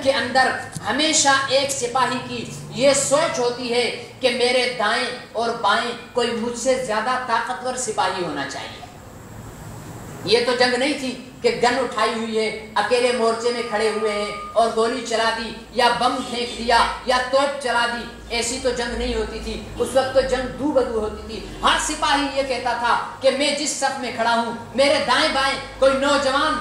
کے اندر ہمیشہ ایک سپاہی کی یہ سوچ ہوتی ہے کہ میرے دائیں اور بائیں کوئی مجھ سے زیادہ طاقتور سپاہی ہونا چاہیے. یہ تو جنگ نہیں تھی کہ گن اٹھائی ہوئی ہے، اکیلے مورچے میں کھڑے ہوئے ہیں اور گولی چلا دی یا بم پھینک دیا یا توپ چلا دی. ایسی تو جنگ نہیں ہوتی تھی. اس وقت تو جنگ دو بدو ہوتی تھی. ہر سپاہی یہ کہتا تھا کہ میں جس صف میں کھڑا ہوں میرے دائیں بائیں کوئی نوجوان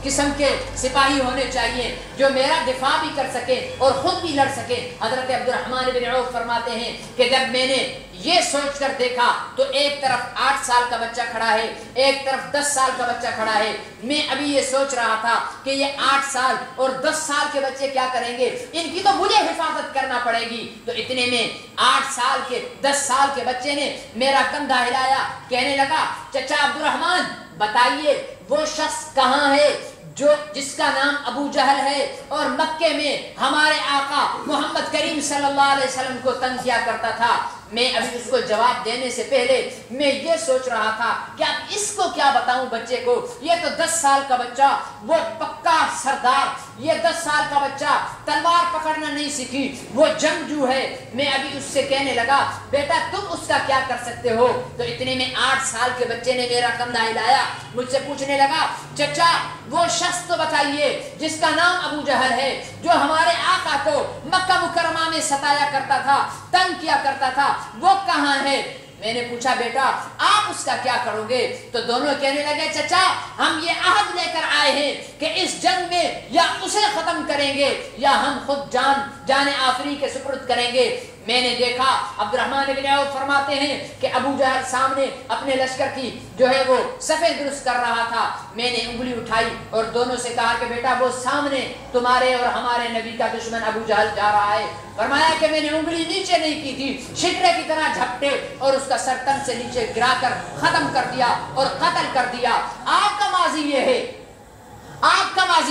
قسم کے سپاہی ہونے چاہیے جو میرا دفاع بھی کر سکے اور خود بھی لڑ سکے. حضرت عبد الرحمن بن عوف فرماتے ہیں کہ جب میں نے یہ سوچ کر دیکھا تو ایک طرف 8 سال کا بچہ کھڑا ہے، ایک طرف 10 سال کا بچہ کھڑا ہے. میں ابھی یہ سوچ رہا تھا کہ یہ 8 سال اور 10 سال کے بچے کیا کریں گے، ان کی تو مجھے حفاظت کرنا پڑے گی. تو اتنے میں 8 سال کے 10 سال کے بچے نے میرا کندھا ہلایا، کہنے لگا چچا عبد الرحمن بتائیے وہ شخص کہاں ہے جس کا نام ابو جہل ہے اور مکے میں ہمارے آقا محمد کریم صلی اللہ علیہ وسلم کو تنگ کیا کرتا تھا. میں ابھی اس کو جواب دینے سے پہلے میں یہ سوچ رہا تھا کہ اب اس کو کیا بتاؤں بچے کو. یہ تو 10 سال کا بچہ، وہ پکا سردار. یہ 10 سال کا بچہ تلوار پکڑنا نہیں سیکھی، وہ جنگجو ہے. میں ابھی اس سے کہنے لگا بیٹا تم اس کا کیا کر سکتے ہو. تو اتنے میں 8 سال کے بچے نے میرا کندھا ہلایا، مجھ سے پوچھنے لگا چچا وہ شخص تو بتائیے جس کا نام ابو جہل ہے، جو ہمارے آقا کو مکہ مکرمہ میں ستایا کرتا تھا، تنگ کیا کرتا تھا، وہ کہاں ہے. میں نے پوچھا بیٹا آپ اس کا کیا کرو گے. تو دونوں کہنے لگے چچا ہم یہ عہد لے کر آئے ہیں کہ اس جنگ میں یا اسے ختم کریں گے یا ہم خود جان آفری کے سپرد کریں گے. میں نے دیکھا عبد الرحمن بن عوف فرماتے ہیں کہ ابو جہل سامنے اپنے لشکر کی جو ہے وہ صفیں درست کر رہا تھا. میں نے انگلی اٹھائی اور دونوں سے کہا کہ بیٹا وہ سامنے تمہارے اور ہمارے نبی کا دشمن ابو جہل جا رہا ہے. فرمایا کہ میں نے انگلی نیچے نہیں کی تھی، شکرے کی طرح جھپٹے اور اس کا سر تن سے نیچے گرا کر ختم کر دیا اور قتل کر دیا. آپ کا ماضی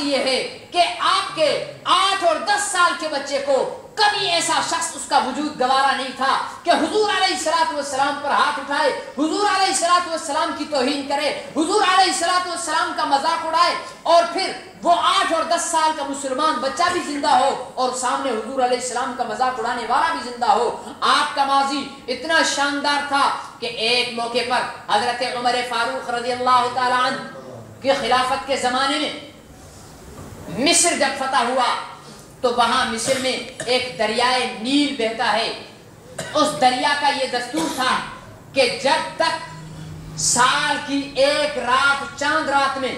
یہ ہے کہ آپ کے 8 اور 10 سال کے بچے کو کبھی ایسا شخص اس کا وجود گوارا نہیں تھا کہ حضور علیہ الصلوۃ والسلام پر ہاتھ اٹھائے، حضور علیہ الصلوۃ والسلام کی توہین کرے، حضور علیہ الصلوۃ والسلام کا مذاق اڑائے اور پھر وہ 8 اور 10 سال کا مسلمان بچہ بھی زندہ ہو اور سامنے حضور علیہ السلام کا مذاق اڑانے والا بھی زندہ ہو. آپ کا ماضی اتنا شاندار تھا کہ ایک موقع پر حضرت عمر فاروق رضی اللہ تعالی عنہ کی خلافت کے زمانے میں مصر جب فتح ہوا تو وہاں مصر میں ایک دریائے نیل بہتا ہے. اس دریا کا یہ دستور تھا کہ جب تک سال کی ایک رات چاند رات میں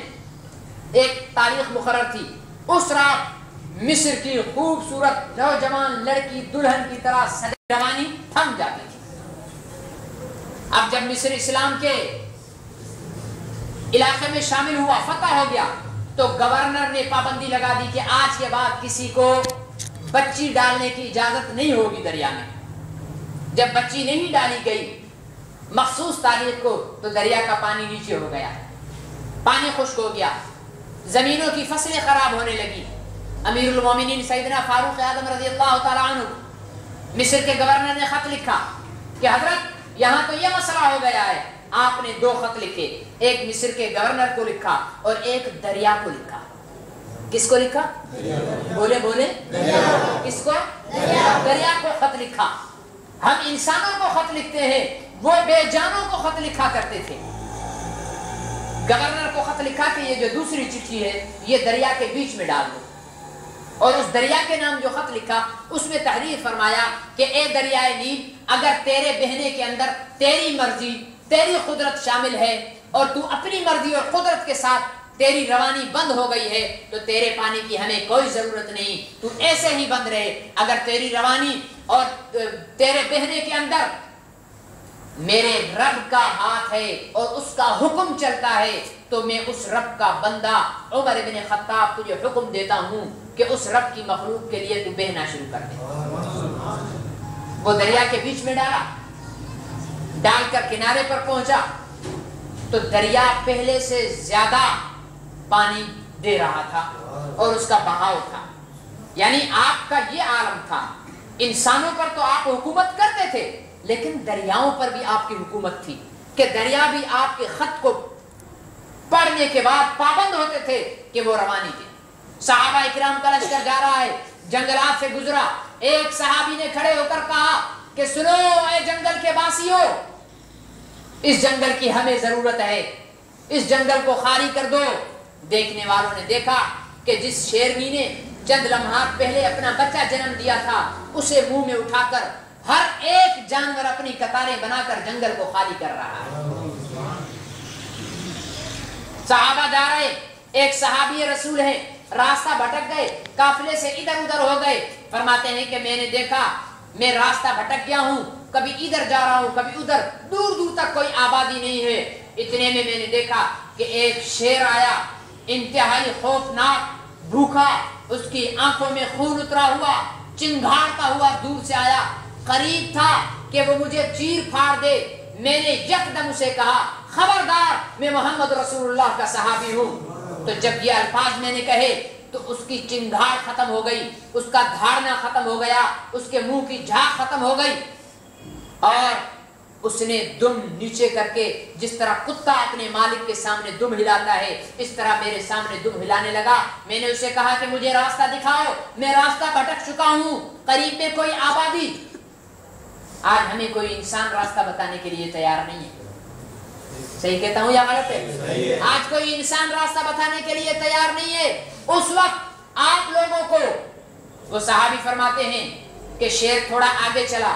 ایک تاریخ مقرر تھی، اس رات مصر کی خوبصورت نوجوان لڑکی دلہن کی طرح روانی تھم جاتی تھی. اب جب مصر اسلام کے علاقے میں شامل ہوا، فتح ہو گیا، تو گورنر نے پابندی لگا دی کہ آج کے بعد کسی کو بچی ڈالنے کی اجازت نہیں ہوگی دریا میں. جب بچی نہیں ڈالی گئی مخصوص تاریخ کو تو دریا کا پانی نیچے ہو گیا، پانی خشک ہو گیا، زمینوں کی فصلیں خراب ہونے لگی. امیر المومنین سیدنا فاروق اعظم رضی اللہ تعالی عنہ مصر کے گورنر نے خط لکھا کہ حضرت یہاں تو یہ مسئلہ ہو گیا ہے. آپ نے 2 خط لکھے، ایک مصر کے گورنر کو لکھا اور ایک دریا کو لکھا. کس کو لکھا؟ بولے کس کو؟ دریا کو خط لکھا. ہم انسانوں کو خط لکھتے ہیں، وہ بے جانوں کو خط لکھا کرتے تھے. گورنر کو خط لکھا کہ یہ جو دوسری چٹھی ہے یہ دریا کے بیچ میں ڈال دو، اور اس دریا کے نام جو خط لکھا اس میں تحریر فرمایا کہ اے دریائے نیل، اگر تیرے بہنے کے اندر تیری مرضی تیری قدرت شامل ہے اور تو اپنی مرضی اور قدرت کے ساتھ تیری روانی بند ہو گئی ہے تو تیرے پانی کی ہمیں کوئی ضرورت نہیں، تو ایسے ہی بند رہے. اگر تیری روانی اور تیرے بہنے کے اندر میرے رب کا ہاتھ ہے اور اس کا حکم چلتا ہے تو میں اس رب کا بندہ عمر بن خطاب تجھے حکم دیتا ہوں کہ اس رب کی مخلوق کے لیے تو بہنا شروع کر دے. وہ دریا کے بیچ میں ڈال کر کنارے پر پہنچا تو دریا پہلے سے زیادہ پانی دے رہا تھا اور اس کا بہاؤ تھا. یعنی آپ کا یہ عالم تھا، انسانوں پر تو آپ حکومت کرتے تھے لیکن دریاؤں پر بھی آپ کی حکومت تھی کہ دریا بھی آپ کے خط کو پڑھنے کے بعد پابند ہوتے تھے کہ وہ روانی تھے. صحابہ اکرام کا لشکر جا رہا ہے، جنگلات سے گزرا، ایک صحابی نے کھڑے ہو کر کہا کہ سنو اے جنگل کے باسیو، اس جنگل کی ہمیں ضرورت ہے، اس جنگل کو خالی کر دو۔ دیکھنے والوں نے دیکھا کہ جس شیرنی نے چند لمحات پہلے اپنا بچہ جنم دیا تھا اسے منہ میں اٹھا کر ہر ایک جانور اپنی قطاریں بنا کر جنگل کو خالی کر رہا ہے۔ صحابہ جا رہے، ایک صحابی رسول ہے، راستہ بھٹک گئے، قافلے سے ادھر ادھر ہو گئے، فرماتے ہیں کہ میں نے دیکھا میں راستہ بھٹک گیا ہوں، کبھی ادھر جا رہا ہوں کبھی ادھر، دور دور تک کوئی آبادی نہیں ہے۔ اتنے میں نے دیکھا کہ ایک شیر آیا، انتہائی خوفناک، بھوکا، اس کی آنکھوں میں خون اترا ہوا، چنگھاڑتا ہوا دور سے آیا، قریب تھا کہ وہ مجھے چیر پھاڑ دے۔ میں نے یکدم اسے کہا خبردار، میں محمد رسول اللہ کا صحابی ہوں۔ تو جب یہ الفاظ میں نے کہے تو اس کی چنگھاڑ ختم ہو گئی، اس کا دھاڑنا ختم ہو گیا، اس کے منہ کی جھاگ ختم ہو گئی، اور اس نے دم نیچے کر کے جس طرح کتا اپنے مالک کے سامنے دم ہلاتا ہے اس طرح میرے سامنے دم ہلانے لگا۔ میں نے اسے کہا کہ مجھے راستہ دکھاؤ، میں راستہ بھٹک چکا ہوں، قریب میں کوئی آبادی۔ آج ہمیں کوئی انسان راستہ بتانے کے لیے تیار نہیں ہے، صحیح کہتا ہوں یا غلط ہے؟ آج کوئی انسان راستہ بتانے کے لیے تیار نہیں ہے۔ اس وقت آپ لوگوں کو وہ صحابی فرماتے ہیں کہ شیر تھوڑا آگے چلا،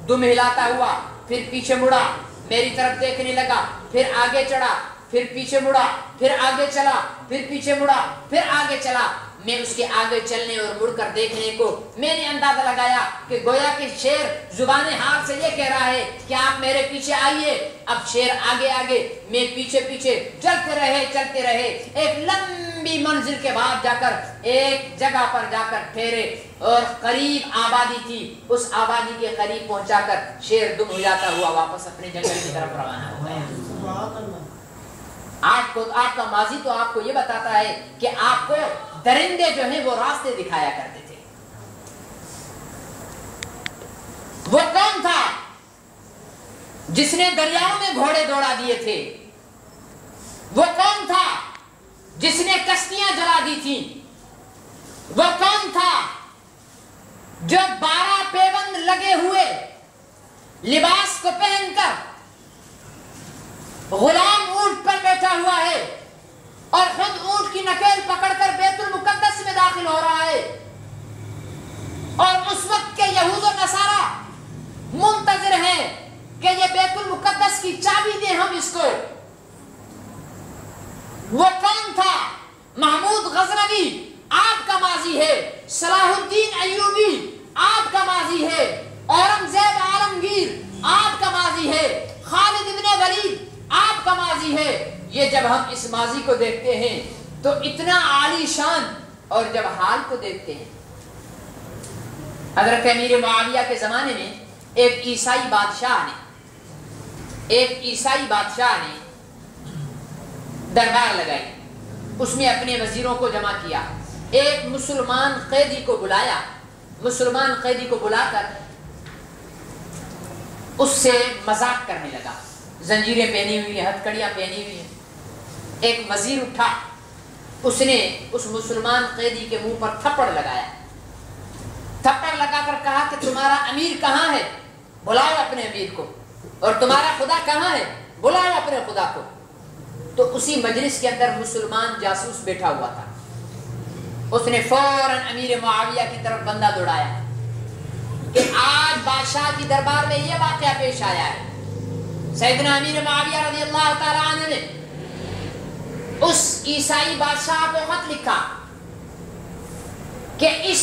دم ہلاتا ہوا، پھر پیچھے مڑا، میری طرف دیکھنے لگا، پھر آگے چڑھا، پھر پیچھے مڑا، پھر آگے چلا، پھر پیچھے مڑا، پھر آگے چلا۔ میں اس کے آگے چلنے اور مڑ کر دیکھنے کو میں نے اندازہ لگایا کہ گویا کہ شیر زبان حال سے یہ کہہ رہا ہے کہ آپ میرے پیچھے آئیے۔ اب شیر آگے آگے، میں پیچھے پیچھے، چلتے رہے، ایک لمبی منزل کے بعد جا کر ایک جگہ پر جا کر ٹھہرے، اور قریب آبادی تھی، اس آبادی کے قریب پہنچا کر شیر دم ہو جاتا ہوا واپس اپنے جنگل کی طرف روانہ ہو گیا۔ آپ کا ماضی تو آپ کو یہ بتاتا ہے کہ آپ کو درندے جو ہیں وہ راستے دکھایا کرتے تھے۔ وہ کون تھا جس نے دریاؤں میں گھوڑے دوڑا دیے تھے؟ وہ کون تھا جس نے کشتیاں جلا دی تھیں؟ وہ کون تھا جو 12 پیوند لگے ہوئے لباس کو پہن کر غلام اونٹ پر بیٹھا ہوا ہے اور خود اونٹ کی نکیل پکڑ کر بیت المقدس میں داخل ہو رہا ہے، اور اس وقت کے یہود و نصارا منتظر ہیں کہ یہ بیت المقدس کی چابی دیں ہم اس کو؟ وہ کون تھا؟ محمود غزنوی آپ کا ماضی ہے، صلاح الدین ایوبی آپ کا ماضی ہے، اورنگزیب عالمگیر آپ کا ماضی ہے، خالد ابن ولید آپ کا ماضی ہے۔ یہ جب ہم اس ماضی کو دیکھتے ہیں تو اتنا عالی شان، اور جب حال کو دیکھتے ہیں، حضرت امیر معاویہ کے زمانے میں ایک عیسائی بادشاہ نے دربار لگائی، اس میں اپنے وزیروں کو جمع کیا، ایک مسلمان قیدی کو بلایا، مسلمان قیدی کو بلا کر اس سے مذاق کرنے لگا، زنجیریں پہنی ہوئی ہیں، ہتھ کڑیاں پہنی ہوئی ہیں۔ ایک وزیر اٹھا، اس نے اس مسلمان قیدی کے منہ پر تھپڑ لگایا، تھپڑ لگا کر کہا کہ تمہارا امیر کہاں ہے؟ بلاؤ اپنے امیر کو، اور تمہارا خدا کہاں ہے؟ بلاؤ اپنے خدا کو۔ تو اسی مجلس کے اندر مسلمان جاسوس بیٹھا ہوا تھا، اس نے فوراً امیر معاویہ کی طرف بندہ دوڑایا کہ آج بادشاہ کی دربار میں یہ واقعہ پیش آیا ہے۔ سیدنا امیر معاویہ رضی اللہ تعالیٰ عنہ نے اس عیسائی بادشاہ کو خط لکھا کہ اس